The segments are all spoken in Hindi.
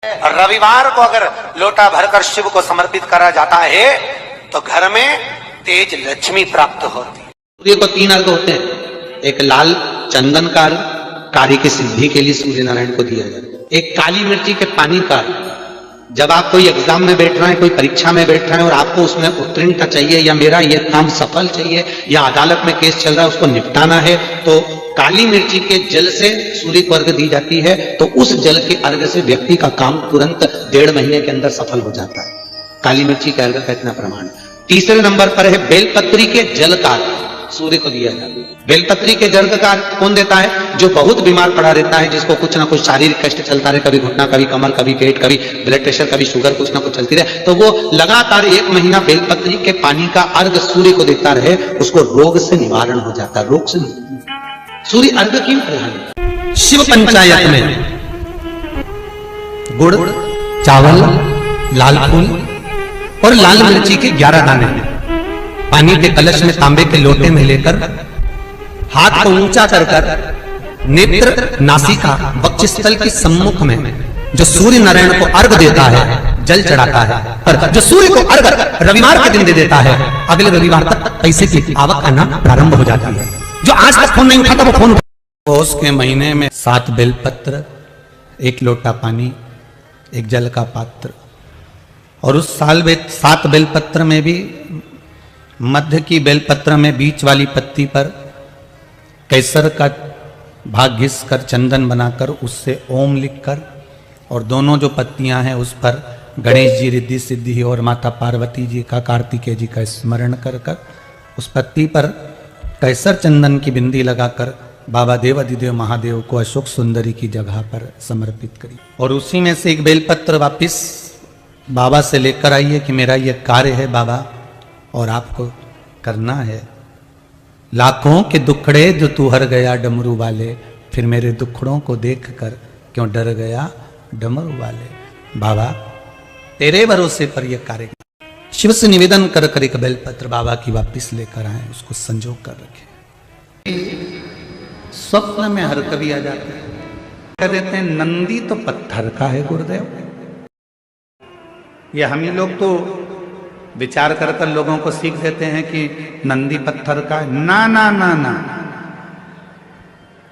रविवार को अगर लोटा भरकर शिव को समर्पित करा जाता है तो घर में तेज लक्ष्मी प्राप्त होती है। सूर्य को 3 अर्घ होते हैं। एक लाल चंदन का अर्घ कार्य की सिद्धि के लिए सूर्य नारायण को दिया जाता है। एक काली मिर्ची के पानी का, जब आप कोई एग्जाम में बैठ रहे हैं, कोई परीक्षा में बैठ रहे हैं और आपको उसमें उत्तीर्णता चाहिए या मेरा ये काम सफल चाहिए या अदालत में केस चल रहा है उसको निपटाना है, तो काली मिर्ची के जल से सूर्य को अर्घ दी जाती है। तो उस जल के अर्घ से व्यक्ति का काम तुरंत 1.5 महीने के अंदर सफल हो जाता है। काली मिर्ची के अर्घ का इतना प्रमाण। तीसरे नंबर पर है बेलपत्री के जल का सूर्य को दिया जाता है। बेलपत्री के जल का कौन देता है? जो बहुत बीमार पड़ा रहता है, जिसको कुछ ना कुछ शारीरिक कष्ट चलता रहे, कभी घुटना, कभी कमर, कभी पेट, कभी ब्लड प्रेशर, कभी शुगर, कुछ ना कुछ चलती रहे, तो वो लगातार 1 महीना बेलपत्री के पानी का अर्घ सूर्य को देता रहे, उसको रोग से निवारण हो जाता है। रोग से सूर्य अर्घ क्यों प्रधान? शिव पंचायत में गुड़, चावल, लाल फूल और लाल मिर्ची के 11 दाने पानी के कलश में तांबे के लोटे में लेकर हाथ को ऊंचा कर नेत्र, नासिका, वक्षस्थल के सम्मुख में जो सूर्य नारायण को अर्घ देता है, जल चढ़ाता है, और जो सूर्य को अर्घ रविवार के दिन दे देता है, अगले रविवार तक पैसे की आवक आना प्रारंभ हो जाती है। जो आज तक फोन नहीं उठाता वो फोन। पौष के महीने में 7 बेलपत्र, 1 लोटा पानी, 1 जल का पात्र, और उस साल 7 बेलपत्र में भी मध्य की बेलपत्र में बीच वाली पत्ती पर केसर का भाग घिस कर चंदन बनाकर उससे ओम लिखकर, और दोनों जो पत्तियां हैं उस पर गणेश जी, रिद्धि सिद्धि और माता पार्वती जी का, कार्तिकेय जी का स्मरण कर कर उस पत्ती पर केसर चंदन की बिंदी लगाकर बाबा देवाधिदेव महादेव को अशोक सुंदरी की जगह पर समर्पित करी। और उसी में से 1 बेलपत्र वापिस बाबा से लेकर आइए कि मेरा यह कार्य है बाबा और आपको करना है। लाखों के दुखड़े जो तू हर गया डमरू वाले, फिर मेरे दुखड़ों को देखकर क्यों डर गया डमरू वाले। बाबा तेरे भरोसे पर यह कार्य। शिव से निवेदन कर कर 1 बेलपत्र बाबा की वापिस लेकर आए, उसको संजो कर रखे। स्वप्न में हर कवि आ जाते हैं, कह देते हैं नंदी तो पत्थर का है गुरुदेव। ये हम ही लोग तो विचार कर कर लोगों को सीख देते हैं कि नंदी पत्थर का है। ना ना ना ना,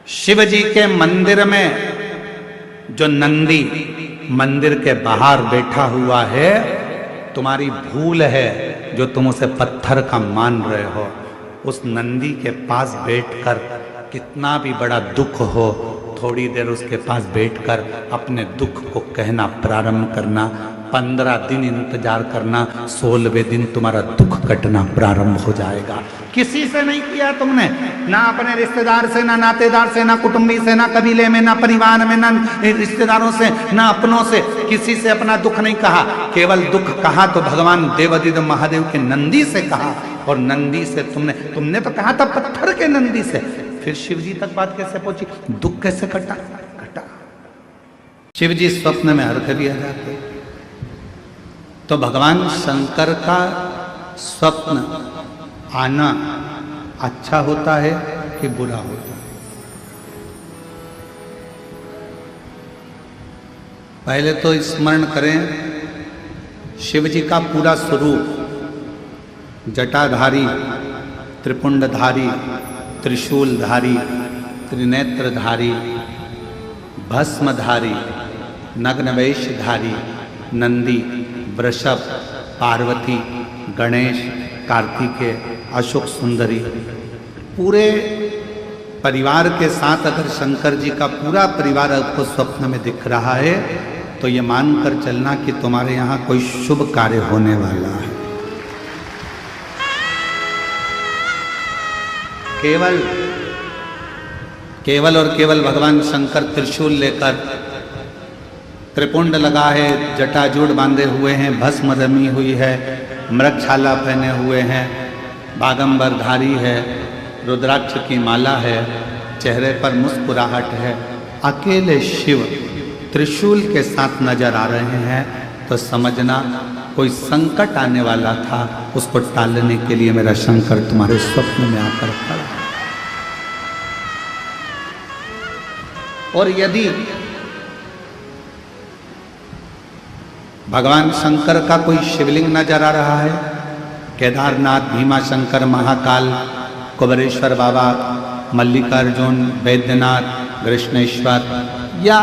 शिव जी के मंदिर में जो नंदी मंदिर के बाहर बैठा हुआ है, तुम्हारी भूल है जो तुम उसे पत्थर का मान रहे हो। उस नंदी के पास बैठकर कितना भी बड़ा दुख हो, थोड़ी देर उसके पास बैठकर अपने दुख को कहना प्रारंभ करना। 15 दिन इंतजार करना, 16वें दिन तुम्हारा दुख कटना प्रारंभ हो जाएगा। किसी से नहीं किया तुमने, ना अपने रिश्तेदार से, ना नातेदार से, ना कुटुंबी से, ना कबीले में, ना परिवार में, ना रिश्तेदारों से, ना अपनों से, किसी से अपना दुख नहीं कहा। केवल दुख कहा तो भगवान देवाधिदेव महादेव के नंदी से कहा, और नंदी से तुमने तो कहा था पत्थर के नंदी से। फिर शिव जी तक बात कैसे पहुंची? दुख कैसे कटा? शिव जी स्वप्न में हर कभी आ जाते। तो भगवान शंकर का स्वप्न आना अच्छा होता है कि बुरा होता है? पहले तो स्मरण करें शिव जी का पूरा स्वरूप, जटाधारी, त्रिपुंडधारी, त्रिशूलधारी, त्रिनेत्रधारी, भस्मधारी, नग्नवेशधारी, नंदी, वृषभ, पार्वती, गणेश, कार्तिकेय, अशोक सुंदरी, पूरे परिवार के साथ अगर शंकर जी का पूरा परिवार आपको स्वप्न में दिख रहा है तो ये मानकर चलना कि तुम्हारे यहाँ कोई शुभ कार्य होने वाला है। केवल और केवल भगवान शंकर त्रिशूल लेकर, त्रिपुंड लगा है, जटाजूड़ बांधे हुए हैं, भस्म रमी हुई है, मृगछाला पहने हुए हैं, बागंबरधारी है, रुद्राक्ष की माला है, चेहरे पर मुस्कुराहट है, अकेले शिव त्रिशूल के साथ नजर आ रहे हैं, तो समझना कोई संकट आने वाला था, उसको टालने के लिए मेरा शंकर तुम्हारे स्वप्न में आकर खड़ा। और यदि भगवान शंकर का कोई शिवलिंग नजर आ रहा है? केदारनाथ, भीमा शंकर, महाकाल, कुबेरेश्वर बाबा, मल्लिकार्जुन, वैद्यनाथ, कृष्णेश्वर, या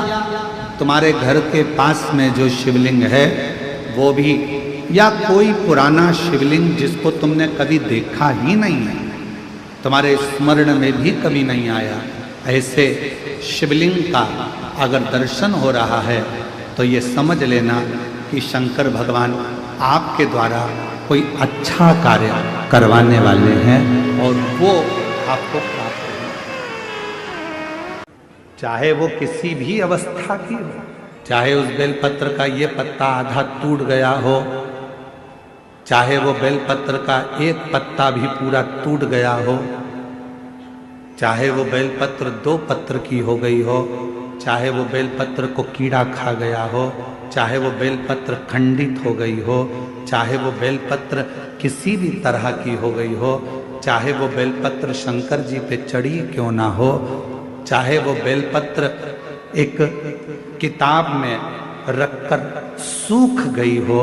तुम्हारे घर के पास में जो शिवलिंग है वो भी, या कोई पुराना शिवलिंग जिसको तुमने कभी देखा ही नहीं है, तुम्हारे स्मरण में भी कभी नहीं आया, ऐसे शिवलिंग का अगर दर्शन हो रहा है तो ये समझ लेना कि शंकर भगवान आपके द्वारा कोई अच्छा कार्य करवाने वाले हैं और वो आपको प्राप्त हो, चाहे वो किसी भी अवस्था की हो, चाहे उस बेलपत्र का ये पत्ता आधा टूट गया हो, चाहे वो बेलपत्र का एक पत्ता भी पूरा टूट गया हो, चाहे वो बेलपत्र 2 पत्र की हो गई हो, चाहे वो बेलपत्र को कीड़ा खा गया हो, चाहे वो बेलपत्र खंडित हो गई हो, चाहे वो बेलपत्र किसी भी तरह की हो गई हो, चाहे वो बेलपत्र शंकर जी पे चढ़ी क्यों ना हो, चाहे वो बेलपत्र एक किताब में रखकर सूख गई हो,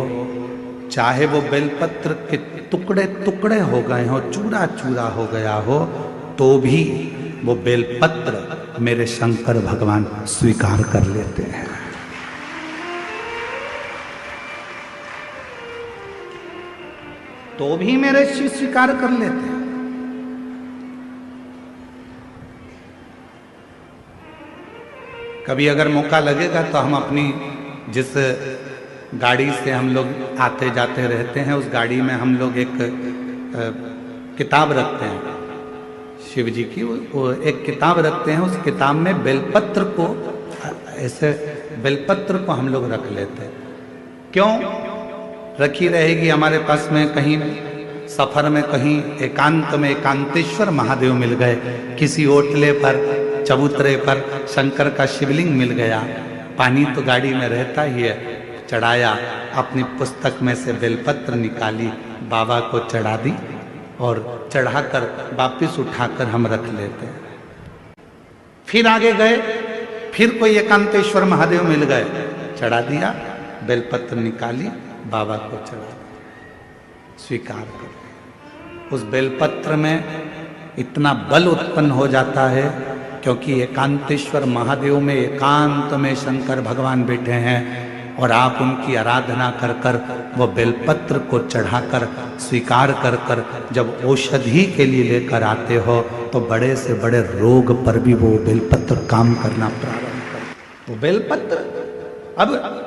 चाहे वो बेलपत्र के टुकड़े टुकड़े हो गए हो, चूरा चूरा हो गया हो, तो भी वो बेलपत्र मेरे शंकर भगवान स्वीकार कर लेते हैं। तो भी मेरे शिव स्वीकार कर लेते हैं। कभी अगर मौका लगेगा तो हम अपनी जिस गाड़ी से हम लोग आते जाते रहते हैं, उस गाड़ी में हम लोग एक किताब रखते हैं शिव जी की, वो एक किताब रखते हैं। उस किताब में बेलपत्र को, ऐसे बेलपत्र को हम लोग रख लेते हैं। क्यों रखी रहेगी? हमारे पास में कहीं सफर में, कहीं एकांत में एकांतेश्वर महादेव मिल गए, किसी ओटले पर, चबूतरे पर शंकर का शिवलिंग मिल गया, पानी तो गाड़ी में रहता ही है, चढ़ाया, अपनी पुस्तक में से बेलपत्र निकाली, बाबा को चढ़ा दी और चढ़ाकर वापिस उठाकर हम रख लेते हैं। फिर आगे गए, फिर कोई एकांतेश्वर महादेव मिल गए, चढ़ा दिया, बेलपत्र निकाली, बाबा को चढ़ा दिया, स्वीकार कर। उस बेलपत्र में इतना बल उत्पन्न हो जाता है क्योंकि एकांतेश्वर महादेव में एकांत में शंकर भगवान बैठे हैं और आप उनकी आराधना कर कर वो बेलपत्र को चढ़ाकर स्वीकार कर कर जब औषधि के लिए लेकर आते हो तो बड़े से बड़े रोग पर भी वो बेलपत्र काम करना प्रारंभ कर। वो बेलपत्र, अब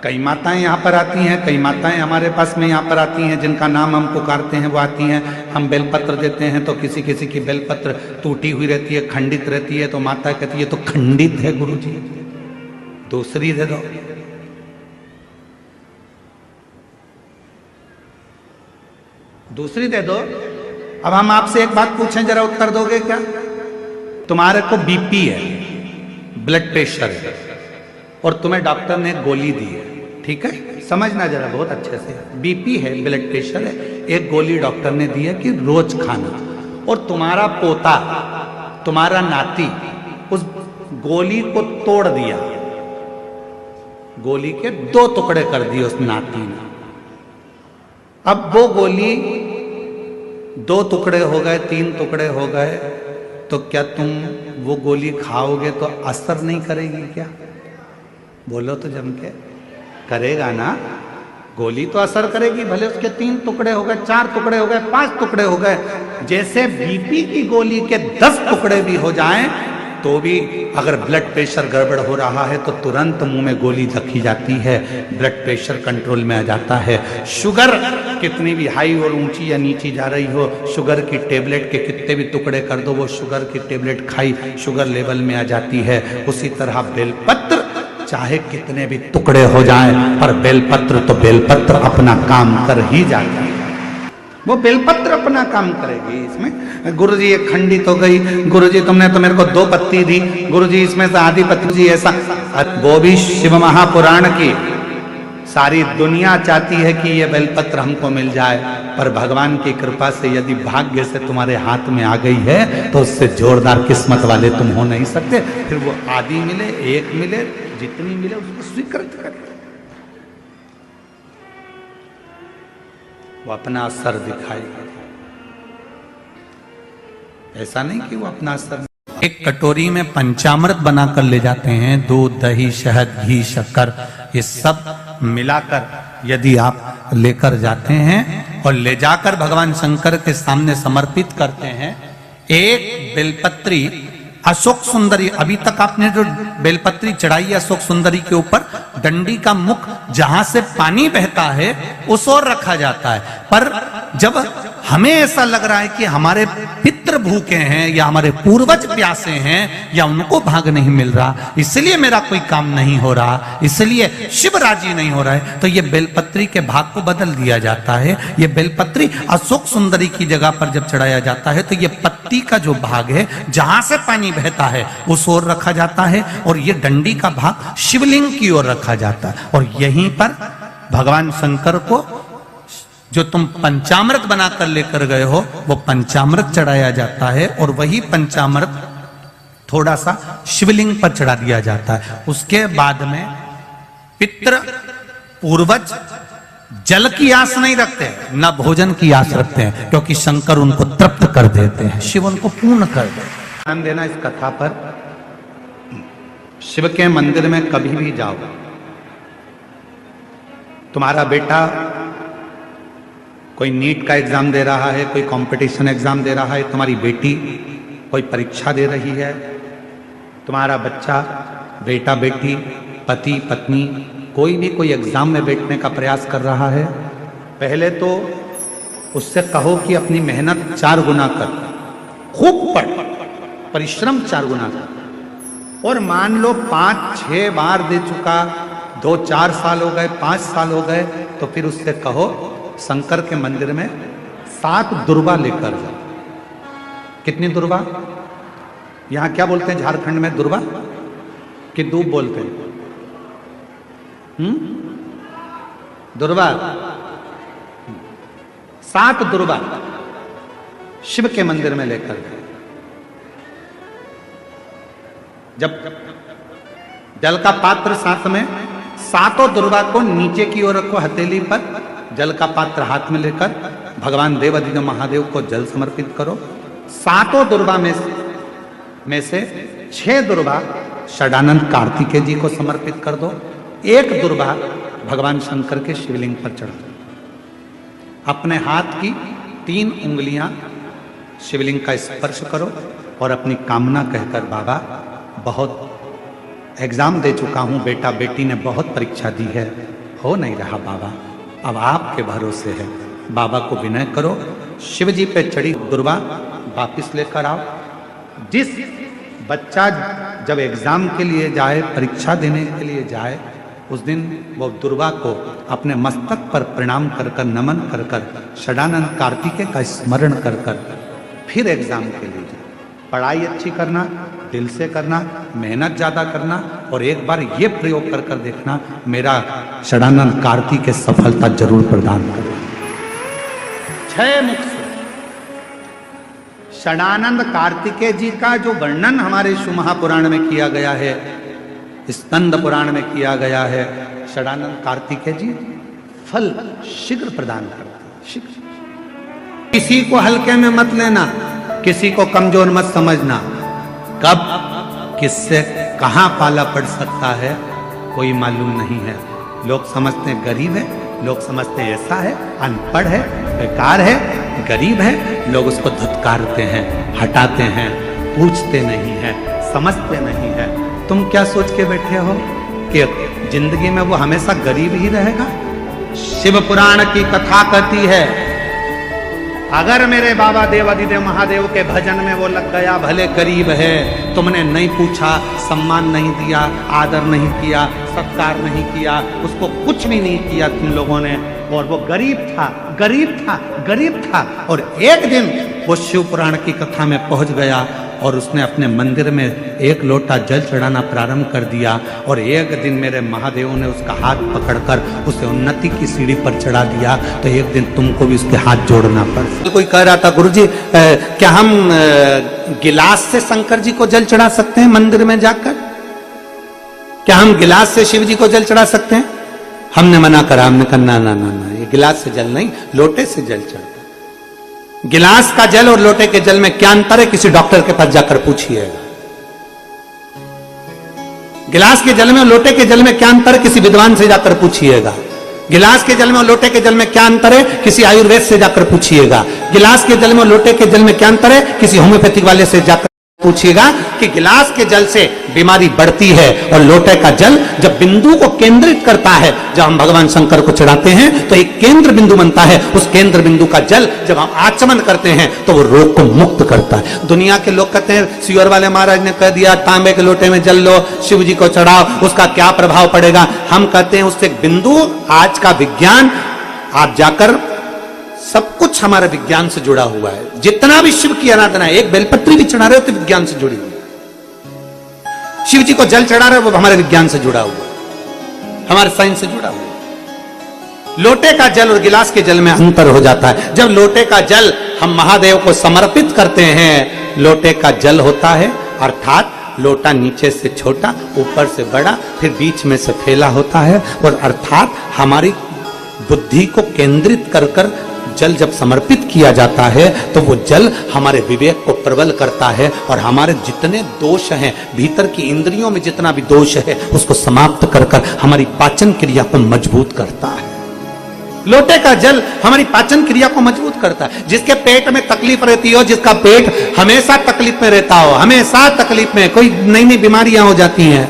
कई माताएं यहाँ पर आती हैं, कई माताएं हमारे पास में यहाँ पर आती हैं जिनका नाम हम पुकारते हैं, वो आती हैं, हम बेलपत्र देते हैं तो किसी किसी की बेलपत्र टूटी हुई रहती है, खंडित रहती है, तो माता कहती है तो खंडित है गुरुजी, दूसरी दे दो। दूसरी दे दो। अब हम आपसे एक बात पूछें, जरा उत्तर दोगे क्या? तुम्हारे को बीपी है, ब्लड प्रेशर है और तुम्हें डॉक्टर ने गोली दी है, ठीक है, समझना जरा बहुत अच्छे से, बीपी है, ब्लड प्रेशर है, एक गोली डॉक्टर ने दी है कि रोज खाना, और तुम्हारा पोता, तुम्हारा नाती उस गोली को तोड़ दिया, गोली के 2 टुकड़े कर दिए उस नाती ने। अब वो गोली 2 टुकड़े हो गए, 3 टुकड़े हो गए, तो क्या तुम वो गोली खाओगे तो असर नहीं करेगी क्या? बोलो तो जम के, करेगा ना? गोली तो असर करेगी, भले उसके 3 टुकड़े हो गए, 4 टुकड़े हो गए, 5 टुकड़े हो गए। जैसे बीपी की गोली के 10 टुकड़े भी हो जाएं तो भी अगर ब्लड प्रेशर गड़बड़ हो रहा है तो तुरंत मुंह में गोली रखी जाती है, ब्लड प्रेशर कंट्रोल में आ जाता है। शुगर कितनी भी हाई और ऊंची या नीची जा रही हो, शुगर की टेबलेट के कितने भी टुकड़े कर दो, वो शुगर की टेबलेट खाई, शुगर लेवल में आ जाती है। उसी तरह बेलपत्र चाहे कितने भी टुकड़े हो जाएं, पर बेलपत्र तो बेलपत्र अपना काम कर ही जाता है, वो बेलपत्र अपना काम करेगी। इसमें गुरुजी ये खंडित हो गई, गुरुजी तुमने तो मेरे को 2 पत्ती दी, गुरुजी इसमें से आधी पत्ती जी ऐसा, वो भी शिव महापुराण की सारी दुनिया चाहती है कि ये बेलपत्र हमको मिल जाए, पर भगवान की कृपा से यदि भाग्य से तुम्हारे हाथ में आ गई है तो उससे जोरदार किस्मत वाले तुम हो नहीं सकते। फिर वो आधी मिले, 1 मिले, जितनी मिले उसको स्वीकृत कर। वो अपना असर दिखाएगा। ऐसा नहीं कि वो अपना असर। एक कटोरी में पंचामृत बनाकर ले जाते हैं, दूध, दही, शहद, घी, शक्कर, ये सब मिलाकर यदि आप लेकर जाते हैं और ले जाकर भगवान शंकर के सामने समर्पित करते हैं, एक बेलपत्री अशोक सुंदरी, अभी तक आपने जो बेलपत्री चढ़ाई है अशोक सुंदरी के ऊपर, डंडी का मुख जहां से पानी बहता है उस ओर रखा जाता है। पर जब हमें ऐसा लग रहा है कि हमारे पितृ भूखे हैं या हमारे पूर्वज प्यासे हैं या उनको भाग नहीं मिल रहा, इसलिए मेरा कोई काम नहीं हो रहा, इसलिए शिव राजी नहीं हो रहा है, तो ये बेलपत्री के भाग को बदल दिया जाता है। ये बेलपत्री अशोक सुंदरी की जगह पर जब चढ़ाया जाता है तो ये पत्ती का जो भाग है जहां से पानी बहता है उस ओर रखा जाता है, और ये डंडी का भाग शिवलिंग की ओर रखा जाता है। और यहीं पर भगवान शंकर को जो तुम पंचामृत बनाकर लेकर गए हो वो पंचामृत चढ़ाया जाता है, और वही पंचामृत थोड़ा सा शिवलिंग पर चढ़ा दिया जाता है। उसके बाद में पितृ पूर्वज जल की आस नहीं रखते, न भोजन की आस रखते हैं, क्योंकि शंकर उनको तृप्त कर देते हैं, शिव उनको पूर्ण कर देते हैं। ध्यान देना इस कथा पर। शिव के मंदिर में कभी भी जाओ, तुम्हारा बेटा कोई नीट का एग्जाम दे रहा है, कोई कंपटीशन एग्जाम दे रहा है, तुम्हारी बेटी कोई परीक्षा दे रही है, तुम्हारा बच्चा, बेटा बेटी, पति पत्नी कोई भी कोई एग्जाम में बैठने का प्रयास कर रहा है, पहले तो उससे कहो कि अपनी मेहनत 4 गुना कर, खूब पढ़, परिश्रम 4 गुना कर। और मान लो 5-6 बार दे चुका, 2-4 साल हो गए, 5 साल हो गए, तो फिर उससे कहो शंकर के मंदिर में 7 दुर्वा लेकर जाओ। कितनी दुर्वा? यहां क्या बोलते हैं झारखंड में? दुर्वा कि दूब बोलते हैं? दुर्वा। 7 दुर्वा शिव के मंदिर में लेकर गए। जब जल का पात्र साथ में, 7 दुर्वा को नीचे की ओर रखो हथेली पर, जल का पात्र हाथ में लेकर भगवान देवाधिदेव महादेव को जल समर्पित करो। 7 दुर्वा में से 6 दुर्वा षडानंद कार्तिकेय जी को समर्पित कर दो, 1 दुर्वा भगवान शंकर के शिवलिंग पर चढ़ा दो। अपने हाथ की 3 उंगलियां शिवलिंग का स्पर्श करो और अपनी कामना कहकर, बाबा बहुत एग्जाम दे चुका हूं, बेटा बेटी ने बहुत परीक्षा दी है, हो नहीं रहा बाबा, अब आपके भरोसे है। बाबा को विनय करो, शिव जी पे चढ़ी दुर्वा वापिस लेकर आओ। जिस बच्चा जब एग्जाम के लिए जाए, परीक्षा देने के लिए जाए, उस दिन वो दुर्वा को अपने मस्तक पर प्रणाम कर कर, नमन कर कर, षडानंद कार्तिकेय का स्मरण कर कर फिर एग्जाम के लिए जाए। पढ़ाई अच्छी करना, दिल से करना, मेहनत ज्यादा करना, और एक बार ये प्रयोग कर कर देखना, मेरा षडानंद कार्तिकेय सफलता जरूर प्रदान करेगा। 6 मुख से षडानंद कार्तिकेय जी का जो वर्णन हमारे शिव महापुराण में किया गया है, स्कंद पुराण में किया गया है, षडानंद कार्तिकेय जी फल शीघ्र प्रदान करते हैं, शीघ्र। किसी को हल्के में मत लेना, किसी को कमजोर मत समझना। कब किससे कहां पाला पड़ सकता है कोई मालूम नहीं है। लोग समझते हैं गरीब है, लोग समझते हैं ऐसा है, अनपढ़ है, बेकार है, गरीब है, लोग उसको धुतकारते हैं, हटाते हैं, पूछते नहीं है, समझते नहीं है। तुम क्या सोच के बैठे हो कि जिंदगी में वो हमेशा गरीब ही रहेगा? शिव पुराण की कथा कहती है, अगर मेरे बाबा देवाधिदेव महादेव के भजन में वो लग गया, भले गरीब है, तुमने नहीं पूछा, सम्मान नहीं दिया, आदर नहीं किया, सत्कार नहीं किया, उसको कुछ भी नहीं किया तुम लोगों ने, और वो गरीब था, गरीब था, गरीब था, और एक दिन वो शिव पुराण की कथा में पहुंच गया और उसने अपने मंदिर में 1 लोटा जल चढ़ाना प्रारंभ कर दिया, और एक दिन मेरे महादेव ने उसका हाथ पकड़कर उसे उन्नति की सीढ़ी पर चढ़ा दिया, तो एक दिन तुमको भी उसके हाथ जोड़ना पड़। कोई कह रहा था, गुरुजी क्या हम गिलास से शंकर जी को जल चढ़ा सकते हैं मंदिर में जाकर? क्या हम गिलास से शिव जी को जल चढ़ा सकते हैं? हमने मना करा, हमने कहा ना ना ना ना, ये गिलास से जल नहीं, लोटे से जल चढ़ता है। गिलास का जल और लोटे के जल में क्या अंतर है, किसी डॉक्टर के पास जाकर पूछिएगा। गिलास के जल में और लोटे के जल में क्या अंतर है, किसी विद्वान से जाकर पूछिएगा। गिलास के जल में और लोटे के जल में क्या अंतर है, किसी आयुर्वेद से जाकर पूछिएगा। गिलास के जल में और लोटे के जल में क्या अंतर है, किसी होम्योपैथिक वाले से जाकर पूछिएगा कि गिलास के जल से बीमारी बढ़ती है और लोटे का जल जब बिंदु को केंद्रित करता है, जब हम भगवान शंकर को चढ़ाते हैं तो एक केंद्र बिंदु बनता है, उस केंद्र बिंदु का जल जब हम आचमन करते हैं तो वो रोग को मुक्त करता है। दुनिया के लोग कहते हैं सियोर वाले महाराज ने कह दिया तांबे के लोटे में जल लो, शिव जी को चढ़ाओ, उसका क्या प्रभाव पड़ेगा। हम कहते हैं उससे बिंदु, आज का विज्ञान, आप जाकर सब कुछ हमारे विज्ञान से जुड़ा हुआ है। जितना भी शिव की आराधना है, एक बेलपत्री भी चढ़ा रहे हो तो विज्ञान से जुड़ी हुई। शिव जी को जल चढ़ा रहे हो वो हमारे विज्ञान से जुड़ा हुआ, हमारे साइंस से जुड़ा हुआ। लोटे का जल और गिलास के जल में अंतर हो जाता है। जब लोटे का जल हम महादेव को समर्पित करते हैं, लोटे का जल होता है, अर्थात लोटा नीचे से छोटा, ऊपर से बड़ा, फिर बीच में से फैला होता है, और अर्थात हमारी बुद्धि को केंद्रित कर कर जल जब समर्पित किया जाता है तो वो जल हमारे विवेक को प्रबल करता है और हमारे जितने दोष हैं, भीतर की इंद्रियों में जितना भी दोष है उसको समाप्त कर कर हमारी पाचन क्रिया को मजबूत करता है। लोटे का जल हमारी पाचन क्रिया को मजबूत करता है। जिसके पेट में तकलीफ रहती हो, जिसका पेट हमेशा तकलीफ में रहता हो, हमेशा तकलीफ में, कोई नई नई बीमारियां हो जाती हैं,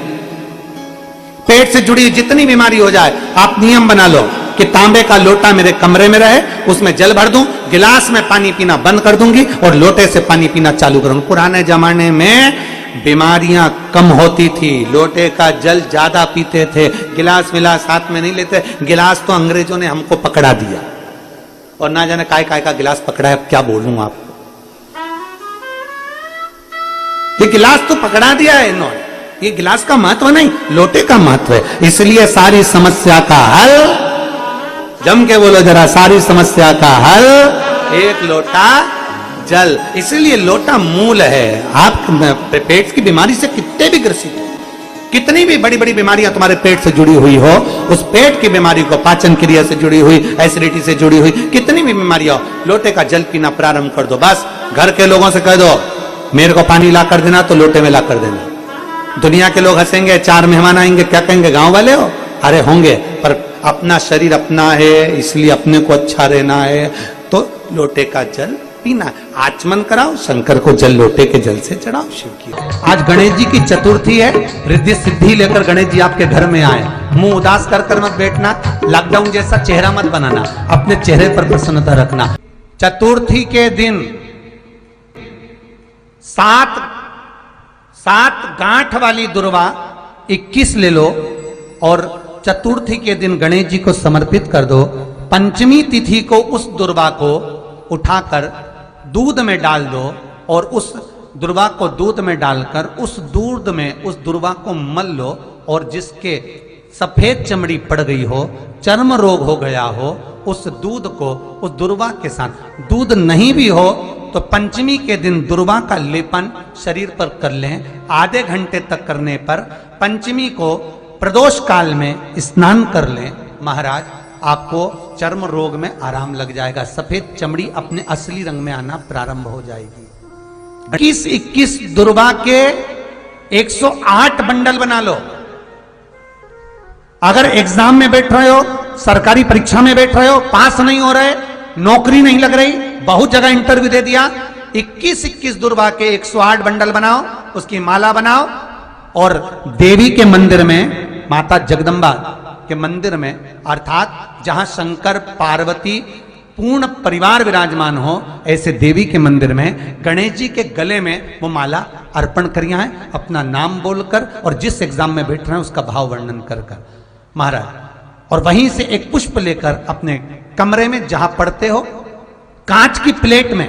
पेट से जुड़ी जितनी बीमारी हो जाए, आप नियम बना लो कि तांबे का लोटा मेरे कमरे में रहे, उसमें जल भर दूं, गिलास में पानी पीना बंद कर दूंगी और लोटे से पानी पीना चालू करूंगी। पुराने जमाने में बीमारियां कम होती थी, लोटे का जल ज्यादा पीते थे, गिलास विलास हाथ में नहीं लेते। गिलास तो अंग्रेजों ने हमको पकड़ा दिया, और ना जाने काय काय का गिलास पकड़ा है, क्या बोलूं आपको। ये गिलास तो पकड़ा दिया है इन्होंने, ये गिलास का महत्व नहीं, लोटे का महत्व है। इसलिए सारी समस्या का हल, जम के बोलो जरा, सारी समस्या का हल एक लोटा जल। इसलिए लोटा मूल है। आप पेट की बीमारी से कितने भी ग्रसित हो, कितनी भी बड़ी बड़ी बीमारियां तुम्हारे पेट से जुड़ी हुई हो, उस पेट की बीमारी को, पाचन क्रिया से जुड़ी हुई, एसिडिटी से जुड़ी हुई कितनी भी बीमारियां हो, लोटे का जल पीना प्रारंभ कर दो। बस घर के लोगों से कह दो मेरे को पानी ला कर देना, तो लोटे में ला कर देना। दुनिया के लोग हंसेंगे, 4 मेहमान आएंगे, क्या कहेंगे, गांव वाले हो? अरे होंगे, पर अपना शरीर अपना है, इसलिए अपने को अच्छा रहना है, तो लोटे का जल पीना। आचमन कराओ, शंकर को जल लोटे के जल से चढ़ाओ, शिव की। आज गणेश जी की चतुर्थी है, रिद्धि सिद्धि लेकर गणेश जी आपके घर में आए। मुंह उदास कर कर मत बैठना, लॉकडाउन जैसा चेहरा मत बनाना, अपने चेहरे पर प्रसन्नता रखना। चतुर्थी के दिन 7 गांठ वाली दुर्वा 21 ले लो और चतुर्थी के दिन गणेश जी को समर्पित कर दो। पंचमी तिथि को उस दुर्वा को उठाकर दूध में डाल दो और उस दुर्वा को दूध में डालकर उस दूध में उस दुर्वा को मल लो, और जिसके सफेद चमड़ी पड़ गई हो, चर्म रोग हो गया हो, उस दूध को उस दुर्वा के साथ, दूध नहीं भी हो तो पंचमी के दिन दुर्वा का लेपन शरीर पर कर लें। आधे घंटे तक करने पर पंचमी को प्रदोष काल में स्नान कर लें। महाराज आपको चर्म रोग में आराम लग जाएगा, सफेद चमड़ी अपने असली रंग में आना प्रारंभ हो जाएगी। 21 दुर्वा के 108 बंडल बना लो। अगर एग्जाम में बैठ रहे हो, सरकारी परीक्षा में बैठ रहे हो, पास नहीं हो रहे, नौकरी नहीं लग रही, बहुत जगह इंटरव्यू दे दिया, 21 दुर्वा के 108 बंडल बनाओ, उसकी माला बनाओ और देवी के मंदिर में, माता जगदम्बा के मंदिर में, अर्थात जहां शंकर पार्वती पूर्ण परिवार विराजमान हो, ऐसे देवी के मंदिर में गणेश जी के गले में वो माला अर्पण करिया है, अपना नाम बोलकर और जिस एग्जाम में बैठ रहे हैं उसका भाव वर्णन कर कर महाराज, और वहीं से एक पुष्प लेकर अपने कमरे में जहां पढ़ते हो कांच की प्लेट में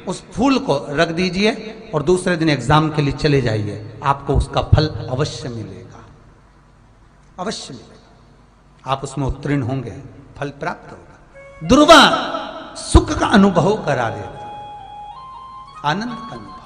उस फूल को रख दीजिए और दूसरे दिन एग्जाम के लिए चले जाइए, आपको उसका फल अवश्य मिलेगा, अवश्य मिलेगा, आप उसमें उत्तीर्ण होंगे, फल प्राप्त होगा। दुर्वा सुख का अनुभव करा देता, आनंद का अनुभव।